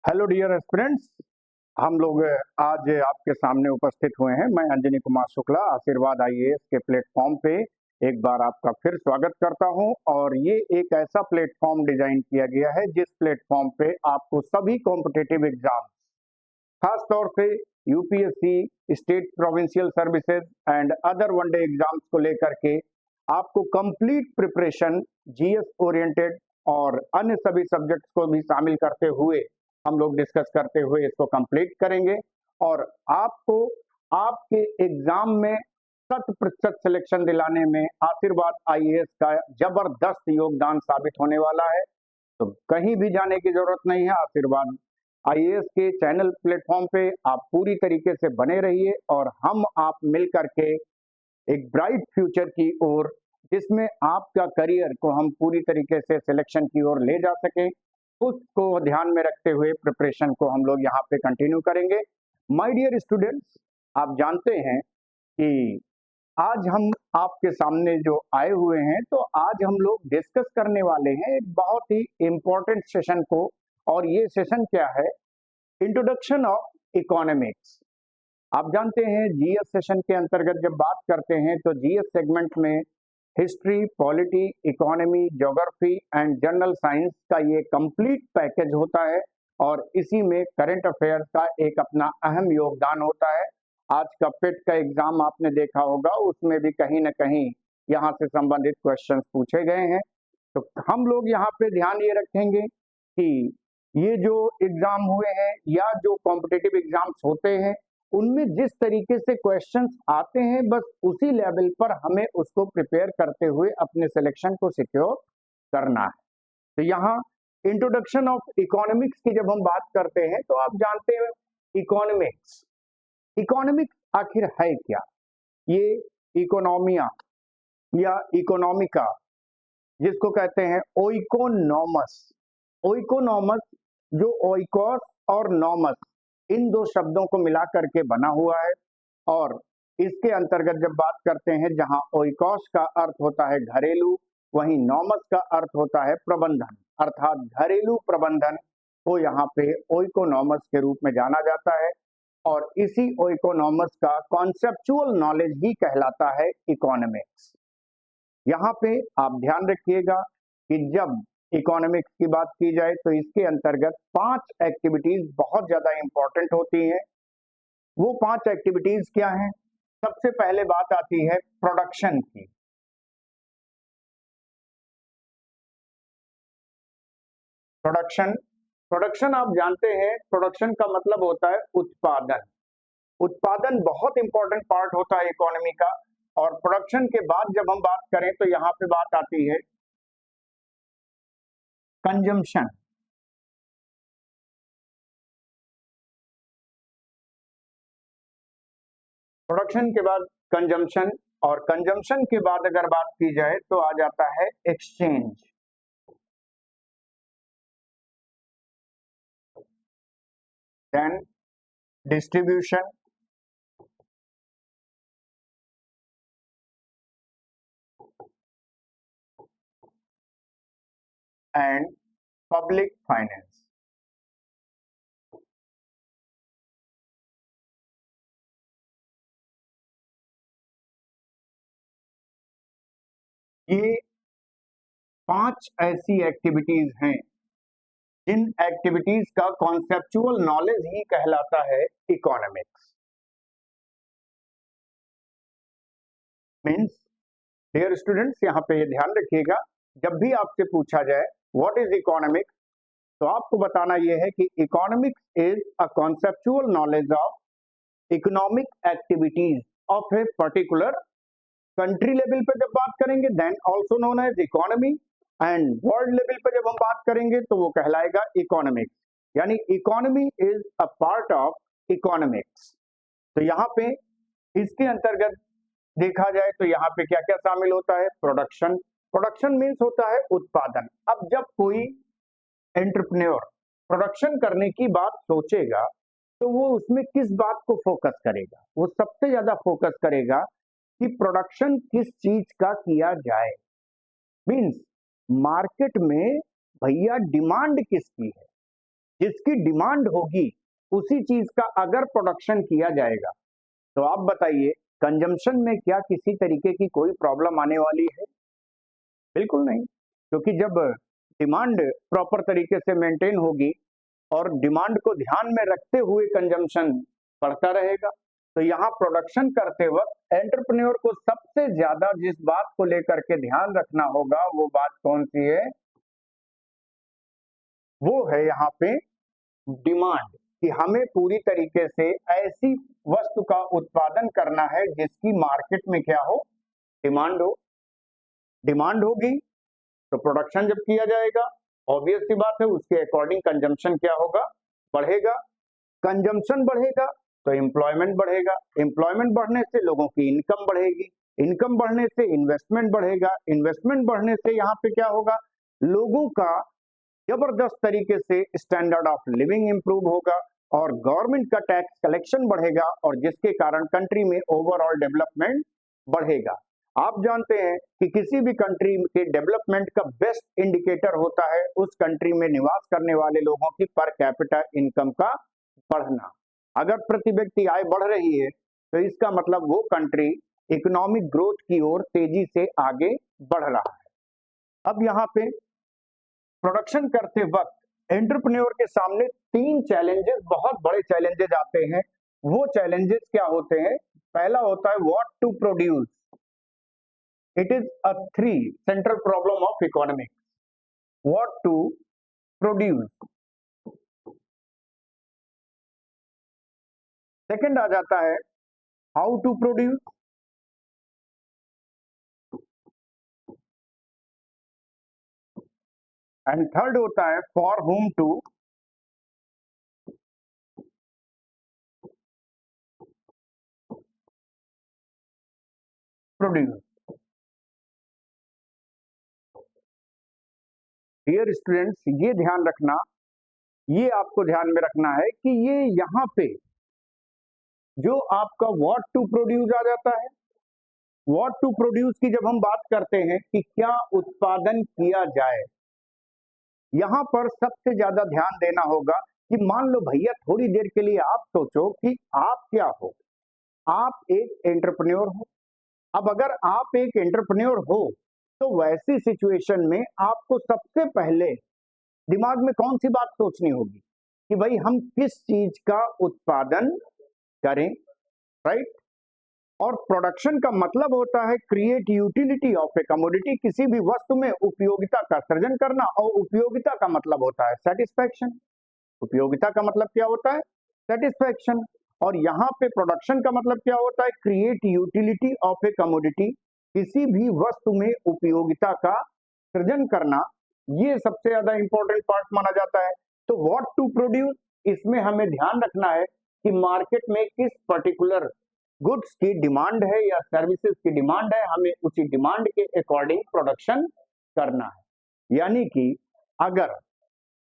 Hello dear aspirants. हम लोग आज आपके सामने उपस्थित हुए हैं। मैं अंजनी कुमार शुक्ला आशीर्वाद आईएएस के प्लेटफॉर्म पे एक बार आपका फिर स्वागत करता हूं। और ये एक ऐसा प्लेटफॉर्म डिजाइन किया गया है जिस प्लेटफॉर्म पे आपको सभी कॉम्पिटिटिव एग्जाम, खास तौर से UPSC, state provincial services and other one day exams को लेकर के आपको कंप्लीट प्रिपरेशन जीएस ओरिएंटेड और अन्य सभी सब्जेक्ट्स को भी शामिल करते हुए हम लोग डिस्कस करते हुए इसको कंप्लीट करेंगे और आपको आपके एग्जाम में 100% सिलेक्शन दिलाने में आशीर्वाद आईएएस का जबरदस्त योगदान साबित होने वाला है। तो कहीं भी जाने की जरूरत नहीं है। आशीर्वाद आईएएस के चैनल प्लेटफॉर्म पे आप पूरी तरीके से बने रहिए और हम आप मिल करके एक ब्राइट फ्यूचर की ओर, जिसमें आपका करियर को हम पूरी तरीके से सिलेक्शन की ओर ले जा सकें, उसको ध्यान में रखते हुए प्रिपरेशन को हम लोग यहाँ पे कंटिन्यू करेंगे। माय डियर स्टूडेंट्स, आप जानते हैं कि आज हम आपके सामने जो आए हुए हैं, तो आज हम लोग डिस्कस करने वाले हैं एक बहुत ही इंपॉर्टेंट सेशन को। और ये सेशन क्या है? Introduction of economics. आप जानते हैं जीएस सेशन के अंतर्गत जब बात करते हैं तो जीएस सेगमेंट में history, polity, economy, geography and general science का ये कंप्लीट पैकेज होता है और इसी में करंट अफेयर्स का एक अपना अहम योगदान होता है। आज का पेट का एग्जाम आपने देखा होगा, उसमें भी कहीं ना कहीं यहाँ से संबंधित क्वेश्चंस पूछे गए हैं। तो हम लोग यहाँ पे ध्यान ये रखेंगे कि ये जो एग्जाम हुए हैं या जो कॉम्पिटिटिव एग्जाम्स होते हैं, उनमें जिस तरीके से क्वेश्चंस आते हैं, बस उसी लेवल पर हमें उसको प्रिपेयर करते हुए अपने सिलेक्शन को सिक्योर करना है। तो यहाँ इंट्रोडक्शन ऑफ इकोनॉमिक्स की जब हम बात करते हैं तो आप जानते हैं इकोनॉमिक्स इकोनॉमिक्स आखिर है क्या? ये इकोनॉमिया या इकोनॉमिका, जिसको कहते हैं ओइकोनॉमस। ओइकोनॉमस जो ओइकोस और नॉमस, इन दो शब्दों को मिला करके बना हुआ है। और इसके अंतर्गत जब बात करते हैं, जहां ओइकोस का अर्थ होता है घरेलू, वहीं नॉमस का अर्थ होता है प्रबंधन, अर्थात घरेलू प्रबंधन को यहाँ पे ओइकोनॉमस के रूप में जाना जाता है। और इसी ओइकोनॉमस का कॉन्सेप्चुअल नॉलेज ही कहलाता है इकोनॉमिक्स। यहाँ पे आप ध्यान रखिएगा कि जब इकोनॉमिक्स की बात की जाए तो इसके अंतर्गत 5 एक्टिविटीज बहुत ज्यादा इंपॉर्टेंट होती हैं। वो 5 एक्टिविटीज क्या हैं? सबसे पहले बात आती है प्रोडक्शन की। प्रोडक्शन प्रोडक्शन आप जानते हैं, प्रोडक्शन का मतलब होता है उत्पादन। उत्पादन बहुत इंपॉर्टेंट पार्ट होता है इकोनॉमी का। और प्रोडक्शन के बाद जब हम बात करें तो यहाँ पे बात आती है कंजम्पशन। प्रोडक्शन के बाद कंजम्पशन, और कंजम्पशन के बाद अगर बात की जाए तो आ जाता है exchange. Then distribution, and public finance. ये 5 ऐसी एक्टिविटीज हैं जिन एक्टिविटीज का कॉन्सेप्चुअल नॉलेज ही कहलाता है इकोनॉमिक्स। मीन्स डियर स्टूडेंट्स, यहाँ पे ये ध्यान रखिएगा, जब भी आपसे पूछा जाए व्हाट इज इकोनॉमिक्स, तो आपको बताना यह है कि economics is a conceptual knowledge of economic activities of a particular country. Level पे जब बात करेंगे then also known as economy, and world level पे जब हम बात करेंगे तो वो कहलाएगा इकोनॉमिक्स। यानी economy is a part of economics. तो यहाँ पे इसके अंतर्गत देखा जाए तो यहाँ पे क्या क्या शामिल होता है? प्रोडक्शन। प्रोडक्शन मीन्स होता है उत्पादन। अब जब कोई एंटरप्रेन्योर प्रोडक्शन करने की बात सोचेगा तो वो उसमें किस बात को फोकस करेगा? वो सबसे ज्यादा फोकस करेगा कि प्रोडक्शन किस चीज का किया जाए। मीन्स मार्केट में भैया डिमांड किसकी है, जिसकी डिमांड होगी उसी चीज का अगर प्रोडक्शन किया जाएगा तो आप बताइए कंजम्पशन में क्या किसी तरीके की कोई प्रॉब्लम आने वाली है? बिल्कुल नहीं, क्योंकि जब डिमांड प्रॉपर तरीके से मेंटेन होगी और डिमांड को ध्यान में रखते हुए कंजम्पशन बढ़ता रहेगा। तो यहाँ प्रोडक्शन करते वक्त एंटरप्रेन्योर को सबसे ज्यादा जिस बात को लेकर के ध्यान रखना होगा वो बात कौन सी है? वो है यहाँ पे डिमांड, कि हमें पूरी तरीके से ऐसी वस्तु का उत्पादन करना है जिसकी मार्केट में क्या हो? डिमांड हो। डिमांड होगी तो प्रोडक्शन जब किया जाएगा, ऑब्वियस सी बात है उसके अकॉर्डिंग कंजम्पशन क्या होगा? बढ़ेगा। कंजम्पशन बढ़ेगा तो एम्प्लॉयमेंट बढ़ेगा, एम्प्लॉयमेंट बढ़ने से लोगों की इनकम बढ़ेगी, इनकम बढ़ने से इन्वेस्टमेंट बढ़ेगा, इन्वेस्टमेंट बढ़ने से यहाँ पे क्या होगा? लोगों का जबरदस्त तरीके से स्टैंडर्ड ऑफ लिविंग इंप्रूव होगा और गवर्नमेंट का टैक्स कलेक्शन बढ़ेगा और जिसके कारण कंट्री में ओवरऑल डेवलपमेंट बढ़ेगा। आप जानते हैं कि किसी भी कंट्री के डेवलपमेंट का बेस्ट इंडिकेटर होता है उस कंट्री में निवास करने वाले लोगों की पर कैपिटा इनकम का बढ़ना। अगर प्रति व्यक्ति आय बढ़ रही है तो इसका मतलब वो कंट्री इकोनॉमिक ग्रोथ की ओर तेजी से आगे बढ़ रहा है। अब यहाँ पे प्रोडक्शन करते वक्त एंटरप्रेन्योर के सामने 3 चैलेंजेस, बहुत बड़े चैलेंजेस आते हैं। वो चैलेंजेस क्या होते हैं? पहला होता है what to produce. It is a 3 central problem of economics. What to produce. Second आ जाता है how to produce. And third होता है for whom to produce. Dear students, ये ध्यान रखना, ये आपको ध्यान में रखना है कि ये यहाँ पे जो आपका व्हाट टू प्रोड्यूस आ जाता है, व्हाट टू प्रोड्यूस की जब हम बात करते हैं कि क्या उत्पादन किया जाए, यहां पर सबसे ज्यादा ध्यान देना होगा कि मान लो भैया थोड़ी देर के लिए आप सोचो कि आप क्या हो? आप एक एंटरप्रेन्योर हो। अब अगर आप एक एंटरप्रेन्योर हो तो वैसी सिचुएशन में आपको सबसे पहले दिमाग में कौन सी बात सोचनी होगी कि भाई हम किस चीज का उत्पादन करें, राइट? और प्रोडक्शन का मतलब होता है create utility of A commodity, किसी भी वस्तु में उपयोगिता का सृजन करना, और उपयोगिता का मतलब होता है सेटिस्फैक्शन। उपयोगिता का मतलब क्या होता है? सेटिस्फैक्शन। और यहाँ पे प्रोडक्शन का मतलब क्या होता है? Create utility of A commodity, किसी भी वस्तु में उपयोगिता का सृजन करना। ये सबसे ज्यादा इंपॉर्टेंट पार्ट माना जाता है। तो व्हाट टू प्रोड्यूस, इसमें हमें ध्यान रखना है कि मार्केट में किस पर्टिकुलर गुड्स की डिमांड है या सर्विसेज की डिमांड है, हमें उसी डिमांड के अकॉर्डिंग प्रोडक्शन करना है। यानी कि अगर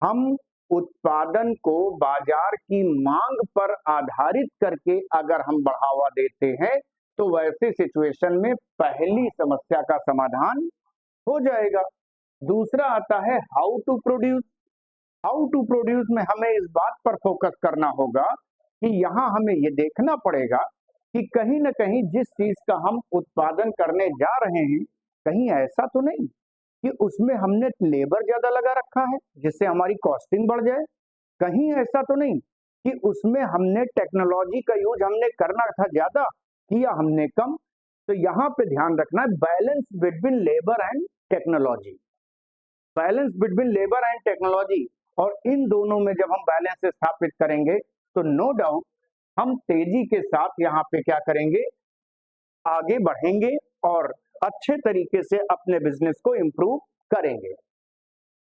हम उत्पादन को बाजार की मांग पर आधारित करके अगर हम बढ़ावा देते हैं तो वैसे सिचुएशन में पहली समस्या का समाधान हो जाएगा। दूसरा आता है how to produce. How to produce में हमें इस बात पर फोकस करना होगा कि यहां हमें ये देखना पड़ेगा कि कहीं ना कहीं जिस चीज का हम उत्पादन करने जा रहे हैं, कहीं ऐसा तो नहीं कि उसमें हमने लेबर ज्यादा लगा रखा है जिससे हमारी कॉस्टिंग बढ़ जाए। कहीं ऐसा तो नहीं कि उसमें हमने टेक्नोलॉजी का यूज हमने करना था ज्यादा, किया हमने कम। तो यहाँ पे ध्यान रखना है balance between labour and technology. Balance between labour and technology, और इन दोनों में जब हम बैलेंस स्थापित करेंगे तो नो डाउट हम तेजी के साथ यहाँ पे क्या करेंगे? आगे बढ़ेंगे और अच्छे तरीके से अपने बिजनेस को इंप्रूव करेंगे।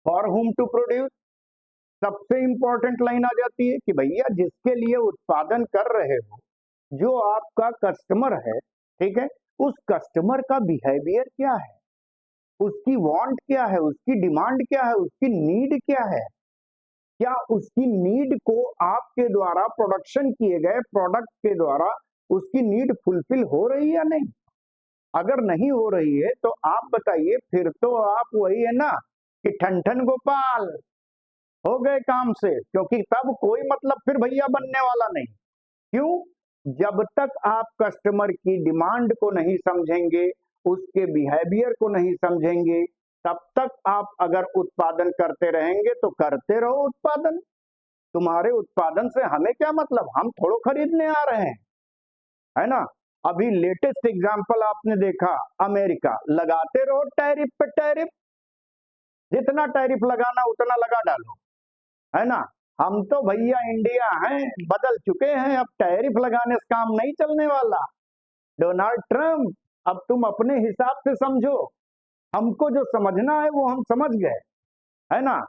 फॉर whom टू प्रोड्यूस, सबसे इंपॉर्टेंट लाइन आ जाती है कि भैया जिसके लिए उत्पादन कर रहे हो, जो आपका कस्टमर है, ठीक है, उस कस्टमर का बिहेवियर क्या है, उसकी वांट क्या है, उसकी डिमांड क्या है, उसकी नीड क्या है? क्या उसकी नीड को आपके द्वारा प्रोडक्शन किए गए प्रोडक्ट के द्वारा उसकी नीड फुलफिल हो रही है या नहीं? अगर नहीं हो रही है तो आप बताइए, फिर तो आप वही है ना कि ठन ठन गोपाल, हो गए काम से, क्योंकि तब कोई मतलब फिर भैया बनने वाला नहीं। क्यों? जब तक आप कस्टमर की डिमांड को नहीं समझेंगे, उसके बिहेवियर को नहीं समझेंगे, तब तक आप अगर उत्पादन करते रहेंगे तो करते रहो उत्पादन। तुम्हारे उत्पादन से हमें क्या मतलब, हम थोड़ो खरीदने आ रहे हैं, है ना। अभी लेटेस्ट एग्जांपल आपने देखा, अमेरिका, लगाते रहो टैरिफ पे टैरिफ, जितना टैरिफ लगाना उतना लगा डालो, है ना। हम तो भैया इंडिया हैं, बदल चुके हैं, अब टैरिफ लगाने से काम नहीं चलने वाला। डोनाल्ड ट्रम्प, अब तुम अपने हिसाब से समझो, हमको जो समझना है वो हम समझ गए, है ना।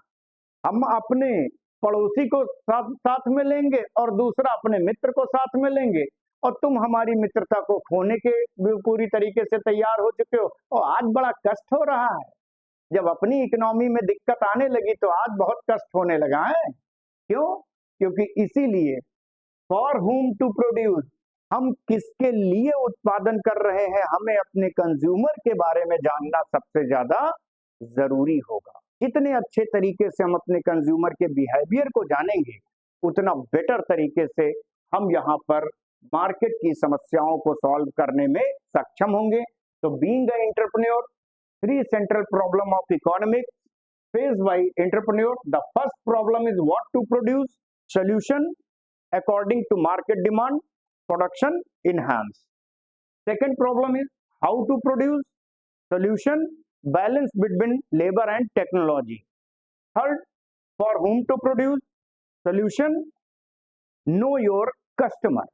हम अपने पड़ोसी को साथ साथ में लेंगे और दूसरा अपने मित्र को साथ में लेंगे, और तुम हमारी मित्रता को खोने के भी पूरी तरीके से तैयार हो चुके हो, और आज बड़ा कष्ट हो रहा है। जब अपनी इकोनॉमी में दिक्कत आने लगी तो आज बहुत कष्ट होने लगा है। क्यों? क्योंकि इसीलिए फॉर हुम टू प्रोड्यूस, हम किसके लिए उत्पादन कर रहे हैं, हमें अपने कंज्यूमर के बारे में जानना सबसे ज्यादा जरूरी होगा। जितने अच्छे तरीके से हम अपने कंज्यूमर के बिहेवियर को जानेंगे, उतना बेटर तरीके से हम यहाँ पर मार्केट की समस्याओं को सॉल्व करने में सक्षम होंगे। तो being a entrepreneur, three central problem of economics faced by entrepreneur. The first problem is what to produce, solution according to market demand, production enhance. Second problem is how to produce, solution balance between labor and technology. Third, for whom to produce, solution know your customer,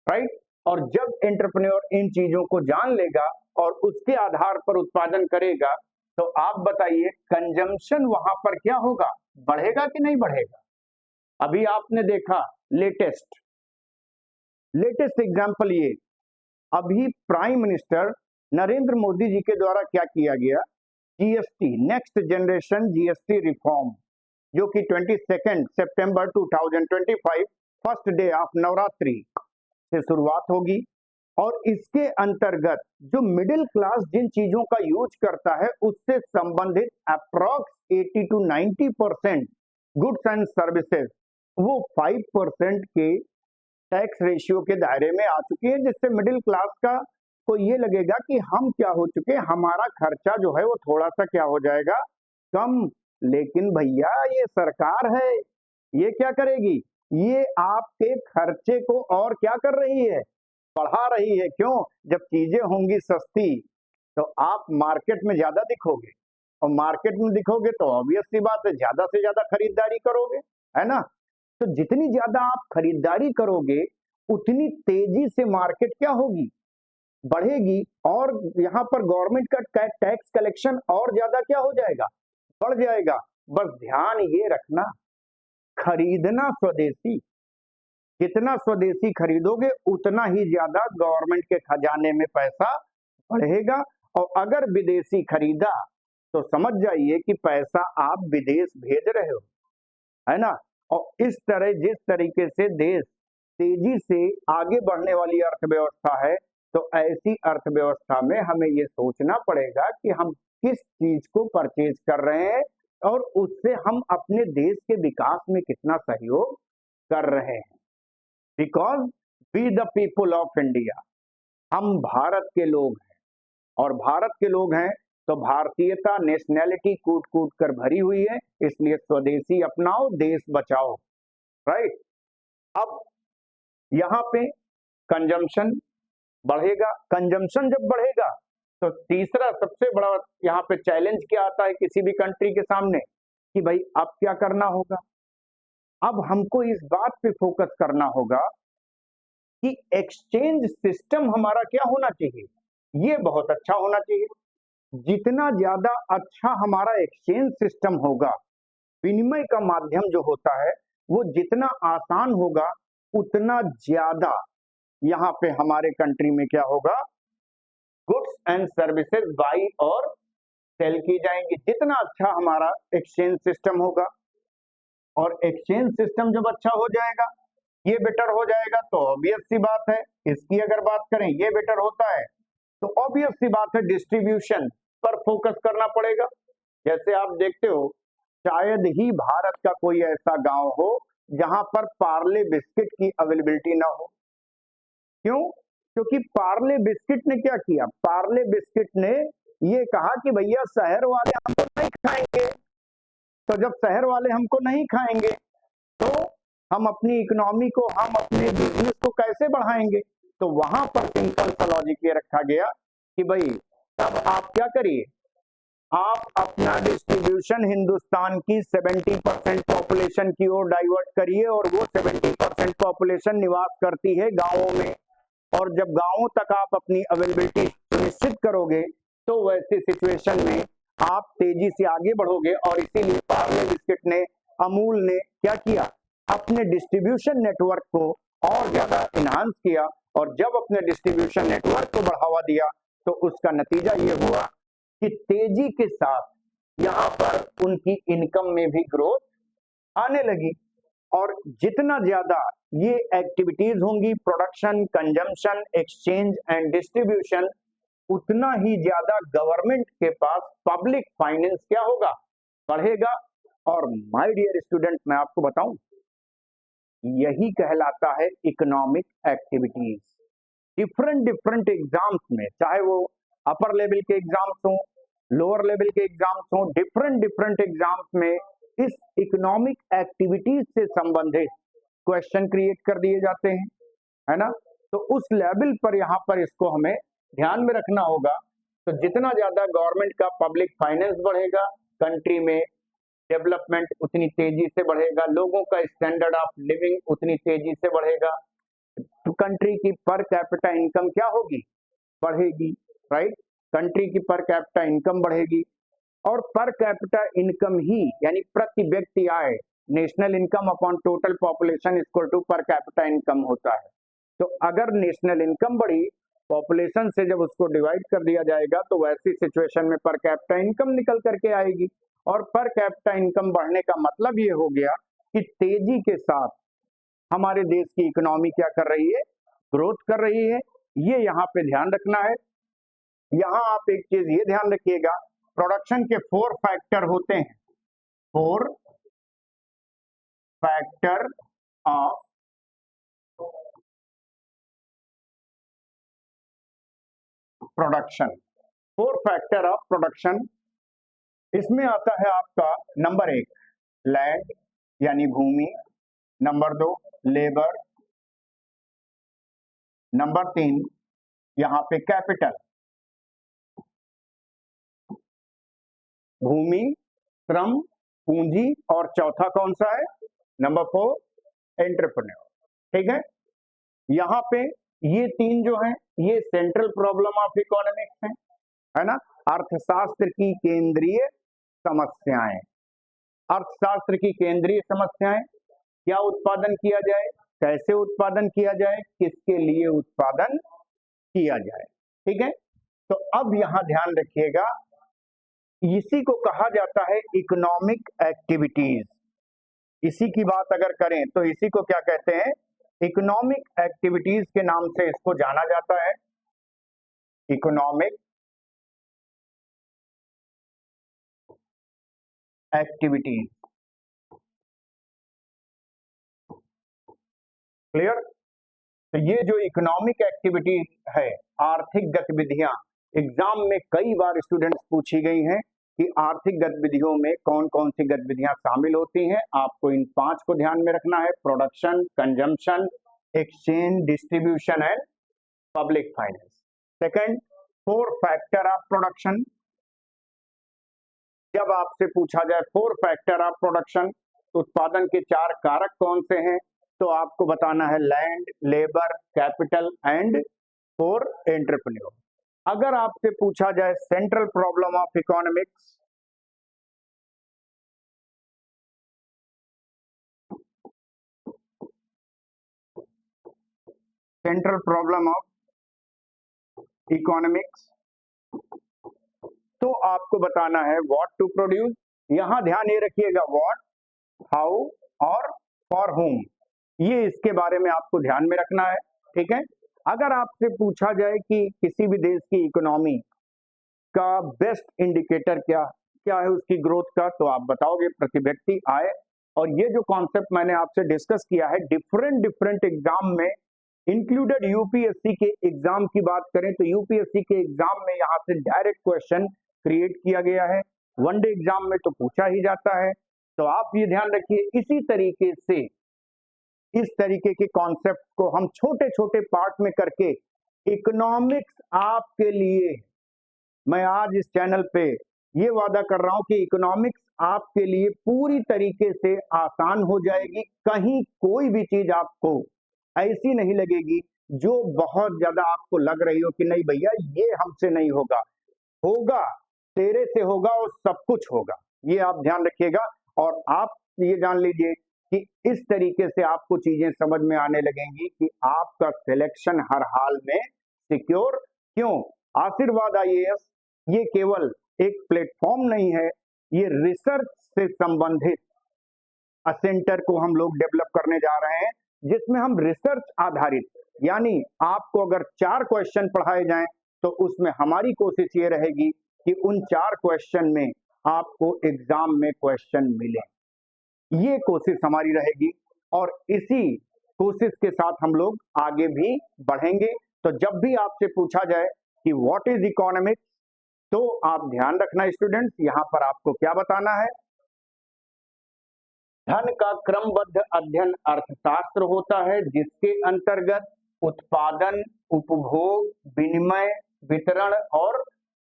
right? और जब entrepreneur इन चीजों को जान लेगा और उसके आधार पर उत्पादन करेगा, तो आप बताइए कंजम्पशन वहां पर क्या होगा, बढ़ेगा कि नहीं बढ़ेगा। अभी आपने देखा लेटेस्ट एग्जांपल, ये अभी प्राइम मिनिस्टर नरेंद्र मोदी जी के द्वारा क्या किया गया, GST, next generation GST reform, जो कि 22 सितंबर 2025 फर्स्ट डे ऑफ नवरात्रि से शुरुआत होगी। और इसके अंतर्गत जो मिडिल क्लास जिन चीजों का यूज करता है, उससे संबंधित approx 80 to 90% goods and services वो 5% के टैक्स रेशियो के दायरे में आ चुकी है, जिससे मिडिल क्लास का को ये लगेगा कि हम क्या हो चुके, हमारा खर्चा जो है वो थोड़ा सा क्या हो जाएगा, कम। लेकिन भैया ये सरकार है, ये क्या करेगी, ये आपके खर्चे को और क्या कर रही है, बढ़ा रही है। क्यों? जब चीजें होंगी सस्ती तो आप मार्केट में ज्यादा दिखोगे, और मार्केट में दिखोगे तो ऑब्वियस सी बात है ज्यादा से ज्यादा खरीदारी करोगे, है ना। तो जितनी ज्यादा आप खरीदारी करोगे, उतनी तेजी से मार्केट क्या होगी, बढ़ेगी, और यहाँ पर गवर्नमेंट का टैक्स कलेक्शन और ज्यादा क्या हो जाएगा, बढ़ जाएगा। बस ध्यान ये रखना, खरीदना स्वदेशी, जितना स्वदेशी खरीदोगे उतना ही ज्यादा गवर्नमेंट के खजाने में पैसा बढ़ेगा, और अगर विदेशी खरीदा तो समझ जाइए कि पैसा आप विदेश भेज रहे हो, है ना। और इस तरह जिस तरीके से देश तेजी से आगे बढ़ने वाली अर्थव्यवस्था है, तो ऐसी अर्थव्यवस्था में हमें ये सोचना पड़ेगा कि हम किस चीज को परचेज कर रहे हैं और उससे हम अपने देश के विकास में कितना सहयोग कर रहे हैं। Because we the people of India, हम भारत के लोग हैं, और भारत के लोग हैं तो भारतीयता, नेशनैलिटी कूट कूट कर भरी हुई है, इसलिए स्वदेशी अपनाओ, देश बचाओ, राइट। अब यहाँ पे कंजम्पशन बढ़ेगा, कंजम्पशन जब बढ़ेगा तो तीसरा सबसे बड़ा यहाँ पे चैलेंज क्या आता है किसी भी कंट्री के सामने, कि भाई अब क्या करना होगा। अब हमको इस बात पे फोकस करना होगा कि एक्सचेंज सिस्टम हमारा क्या होना चाहिए, ये बहुत अच्छा होना चाहिए। जितना ज्यादा अच्छा हमारा एक्सचेंज सिस्टम होगा, विनिमय का माध्यम जो होता है वो जितना आसान होगा, उतना ज्यादा यहाँ पे हमारे कंट्री में क्या होगा, गुड्स एंड सर्विसेज बाई और सेल की जाएंगी। जितना अच्छा हमारा एक्सचेंज सिस्टम होगा, और एक्सचेंज सिस्टम जब अच्छा हो जाएगा, ये बेटर हो जाएगा, तो ऑब्वियस सी बात है, इसकी अगर बात करें ये बेटर होता है, तो ऑब्वियस सी बात है डिस्ट्रीब्यूशन पर फोकस करना पड़ेगा। जैसे आप देखते हो शायद ही भारत का कोई ऐसा गांव हो जहां पर पार्ले बिस्किट की अवेलेबिलिटी ना हो। क्यों? क्योंकि पार्ले बिस्किट ने क्या किया, पार्ले बिस्किट ने ये कहा कि भैया शहर वाले हमको नहीं खाएंगे, तो जब शहर वाले हमको नहीं खाएंगे तो हम अपनी इकोनॉमी को, हम अपने बिजनेस को कैसे बढ़ाएंगे। तो वहां पर सिंपल सा लॉजिक ये रखा गया कि भाई तब आप क्या करिए, आप अपना डिस्ट्रीब्यूशन हिंदुस्तान की 70% पॉपुलेशन की ओर डाइवर्ट करिए, और वो 70% पॉपुलेशन निवास करती है गांवों में, और जब गांवों तक आप अपनी अवेलेबिलिटी सुनिश्चित करोगे तो वैसे सिचुएशन में आप तेजी से आगे बढ़ोगे। और इसीलिए पार्ले बिस्किट ने, अमूल ने क्या किया, अपने डिस्ट्रीब्यूशन नेटवर्क को और ज्यादा इनहांस किया, और जब अपने डिस्ट्रीब्यूशन नेटवर्क को बढ़ावा दिया तो उसका नतीजा ये हुआ कि तेजी के साथ यहाँ पर उनकी इनकम में भी ग्रोथ आने लगी। और जितना ज्यादा ये एक्टिविटीज होंगी, production, consumption, exchange and distribution, उतना ही ज्यादा गवर्नमेंट के पास पब्लिक फाइनेंस क्या होगा, बढ़ेगा। और माय डियर स्टूडेंट, मैं आपको बताऊं, यही कहलाता है economic activities. Different different exams में, चाहे वो अपर लेवल के एग्जाम्स हो, लोअर लेवल के एग्जाम्स हो, डिफरेंट डिफरेंट एग्जाम्स में इस इकोनॉमिक एक्टिविटीज से संबंधित क्वेश्चन क्रिएट कर दिए जाते हैं, है ना। तो उस लेवल पर यहाँ पर इसको हमें ध्यान में रखना होगा। तो जितना ज्यादा गवर्नमेंट का पब्लिक फाइनेंस बढ़ेगा, कंट्री में डेवलपमेंट उतनी तेजी से बढ़ेगा, लोगों का स्टैंडर्ड ऑफ लिविंग उतनी तेजी से बढ़ेगा, तो कंट्री की पर कैपिटा इनकम क्या होगी, बढ़ेगी, राइट। कंट्री की पर कैपिटा इनकम बढ़ेगी, और पर कैपिटा इनकम ही यानी प्रति व्यक्ति आय, national income upon total population equal to per capita income होता है। तो अगर नेशनल इनकम बढ़ी, पॉपुलेशन से जब उसको डिवाइड कर दिया जाएगा तो वैसी सिचुएशन में पर कैपिटा इनकम निकल करके आएगी। और पर कैपिटा इनकम बढ़ने का मतलब ये हो गया कि तेजी के साथ हमारे देश की इकोनॉमी क्या कर रही है, ग्रोथ कर रही है। ये यहाँ पे ध्यान रखना है। यहाँ आप एक चीज ये ध्यान रखिएगा, प्रोडक्शन के 4 फैक्टर होते हैं, 4 factor of production, 4 factor of production. इसमें आता है आपका नंबर 1 लैंड यानी भूमि, नंबर 2 लेबर, नंबर 3 यहाँ पे कैपिटल, भूमि, श्रम, पूंजी, और चौथा कौन सा है, नंबर 4 एंटरप्रेन्योर। ठीक है, यहाँ पे ये 3 जो हैं ये सेंट्रल प्रॉब्लम ऑफ इकोनॉमिक्स है ना, अर्थशास्त्र की केंद्रीय समस्याएं। अर्थशास्त्र की केंद्रीय समस्याएं, क्या उत्पादन किया जाए, कैसे उत्पादन किया जाए, किसके लिए उत्पादन किया जाए। ठीक है, तो अब यहां ध्यान रखिएगा, इसी को कहा जाता है इकोनॉमिक एक्टिविटीज। इसी की बात अगर करें तो इसी को क्या कहते हैं, इकोनॉमिक एक्टिविटीज के नाम से इसको जाना जाता है, इकोनॉमिक एक्टिविटीज। क्लियर। तो ये जो इकोनॉमिक एक्टिविटी है, आर्थिक गतिविधियां, एग्जाम में कई बार स्टूडेंट्स पूछी गई हैं कि आर्थिक गतिविधियों में कौन कौन सी गतिविधियां शामिल होती हैं। आपको इन 5 को ध्यान में रखना है, production, consumption, exchange, distribution and public finance. Second, 4 factor of production. जब आपसे पूछा जाए 4 फैक्टर ऑफ प्रोडक्शन, उत्पादन के 4 कारक कौन से हैं, तो आपको बताना है land, labour, capital and 4 entrepreneur. अगर आपसे पूछा जाए central problem of economics, central problem of economics, तो आपको बताना है व्हाट टू प्रोड्यूस। यहां ध्यान ये रखिएगा, व्हाट, हाउ और फॉर होम, ये इसके बारे में आपको ध्यान में रखना है। ठीक है, अगर आपसे पूछा जाए कि किसी भी देश की इकोनॉमी का बेस्ट इंडिकेटर क्या क्या है उसकी ग्रोथ का, तो आप बताओगे प्रति व्यक्ति आय। और ये जो कॉन्सेप्ट मैंने आपसे डिस्कस किया है डिफरेंट डिफरेंट एग्जाम में इंक्लूडेड, यूपीएससी के एग्जाम की बात करें तो यूपीएससी के एग्जाम में यहाँ से डायरेक्ट क्वेश्चन क्रिएट किया गया है, वनडे एग्जाम में तो पूछा ही जाता है। तो आप ये ध्यान रखिए, इसी तरीके से इस तरीके के कॉन्सेप्ट को हम छोटे छोटे पार्ट में करके इकोनॉमिक्स आपके लिए, मैं आज इस चैनल पे ये वादा कर रहा हूं कि इकोनॉमिक्स आपके लिए पूरी तरीके से आसान हो जाएगी। कहीं कोई भी चीज आपको ऐसी नहीं लगेगी जो बहुत ज्यादा आपको लग रही हो कि नहीं भैया ये हमसे नहीं होगा, होगा, तेरे से होगा और सब कुछ होगा। ये आप ध्यान रखिएगा और आप ये जान लीजिए कि इस तरीके से आपको चीजें समझ में आने लगेंगी कि आपका सिलेक्शन हर हाल में सिक्योर। क्यों? आशीर्वाद आईएएस ये केवल एक प्लेटफॉर्म नहीं है, ये रिसर्च से संबंधित सेंटर को हम लोग डेवलप करने जा रहे हैं, जिसमें हम रिसर्च आधारित, यानी आपको अगर 4 क्वेश्चन पढ़ाए जाएं तो उसमें हमारी कोशिश ये रहेगी कि उन 4 क्वेश्चन में आपको एग्जाम में क्वेश्चन मिले, ये कोशिश हमारी रहेगी। और इसी कोशिश के साथ हम लोग आगे भी बढ़ेंगे। तो जब भी आपसे पूछा जाए कि व्हाट इज इकोनॉमिक्स, तो आप ध्यान रखना स्टूडेंट्स, यहां पर आपको क्या बताना है, धन का क्रमबद्ध अध्ययन अर्थशास्त्र होता है, जिसके अंतर्गत उत्पादन, उपभोग, विनिमय, वितरण और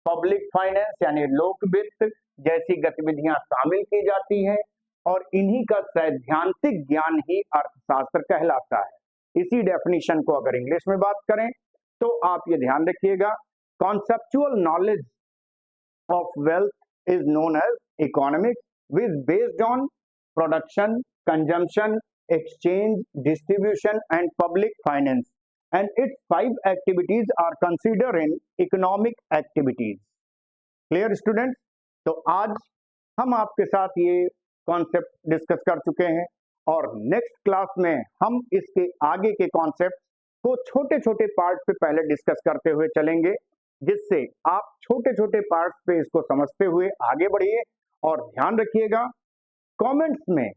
पब्लिक फाइनेंस यानी लोक वित्त जैसी गतिविधियां शामिल की जाती हैं और इन्हीं का सैद्धांतिक ज्ञान ही अर्थशास्त्र कहलाता है। इसी डेफिनेशन को अगर इंग्लिश में बात करें तो आप ये ध्यान रखिएगा, conceptual knowledge of wealth is known as economics, which is based on production, consumption, exchange, distribution and public finance, and its 5 activities are considered in economic activities. Clear students? तो आज हम आपके साथ ये कॉन्सेप्ट डिस्कस कर चुके हैं और नेक्स्ट क्लास में हम इसके आगे के कॉन्सेप्ट को छोटे छोटे पार्ट पे पहले डिस्कस करते हुए चलेंगे, जिससे आप छोटे छोटे पार्ट्स पे इसको समझते हुए आगे बढ़िए। और ध्यान रखिएगा, कमेंट्स में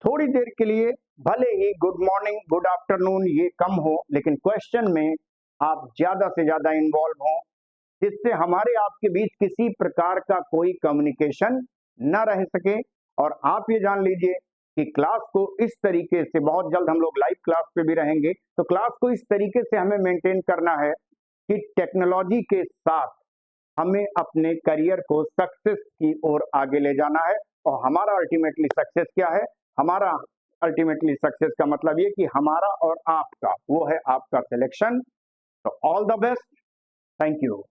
थोड़ी देर के लिए भले ही गुड मॉर्निंग, गुड आफ्टरनून ये कम हो, लेकिन क्वेश्चन में आप ज्यादा से ज्यादा इन्वॉल्व हो, जिससे हमारे आपके बीच किसी प्रकार का कोई कम्युनिकेशन न रह सके। और आप ये जान लीजिए कि क्लास को इस तरीके से, बहुत जल्द हम लोग लाइव क्लास पे भी रहेंगे, तो क्लास को इस तरीके से हमें मेंटेन करना है कि टेक्नोलॉजी के साथ हमें अपने करियर को सक्सेस की ओर आगे ले जाना है। और हमारा अल्टीमेटली सक्सेस क्या है? हमारा अल्टीमेटली सक्सेस का मतलब ये कि हमारा और आपका, वो है आपका सिलेक्शन। तो all the best, thank you.